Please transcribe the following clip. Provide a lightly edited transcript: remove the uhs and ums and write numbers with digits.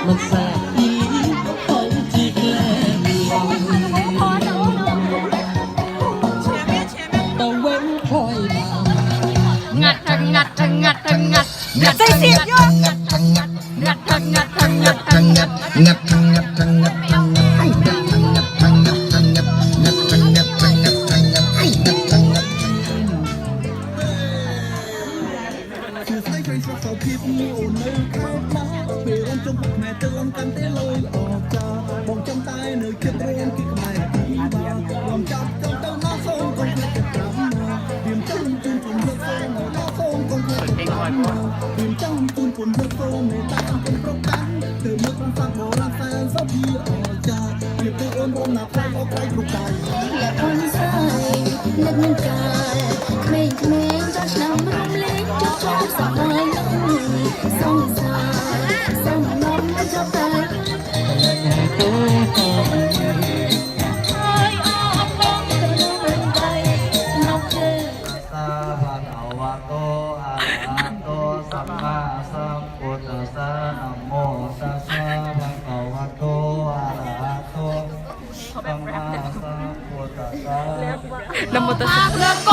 มันแสบอีคอยจีแกล้งตะเว้นคอยมางัดทั้งงัดทั้งงัดทั้งงัดงัดใจเสียบอยู่งัดทั้งงัดงัดทั้งงัดทั้งงัดทั้งงัดงัดทั้งงัดทั้งงัดทั้งงัดงัดทั้งงัดทั้งงัดงัดทั้งงัดทั้งงัดทั้งงัดงัดทั้งงัดทั้งงัดคือใครใครสักเขาคิดมีโอนเลยเข้ามาเปลี่ยนจงแม่เตือนกันเตเลยออกจากบอกจำตายเนื้อเขียนเรื่องคิดไม่ดีบ้างลองจับจำเต้าหน้าส่งก็แค่จะจำมาเตรียมจังจุนจุนเลือกส่งหน้าส่งก็แค่จะจำมาเตรียมจังจุนจุนเลือกส่งในตาเป็นประกันเธอเมื่อฟังโบราณแฟนสักทีออกจากเปลี่ยนตัวเองบนหน้าใครเอาใครลูกไก่และคนใส่เล็กมันกายไม่เมงจะนำรำเล็กจะชอบสบายสงสารสงนมมันจะตายสาภะคะวะโตอะระหะโตสัมมาสัมพุทธัสสะนะโมตัสสะภะคะวะโตอะระหะโตสัมมาสัมพุทธัสสะ น้ำมันตะเลือก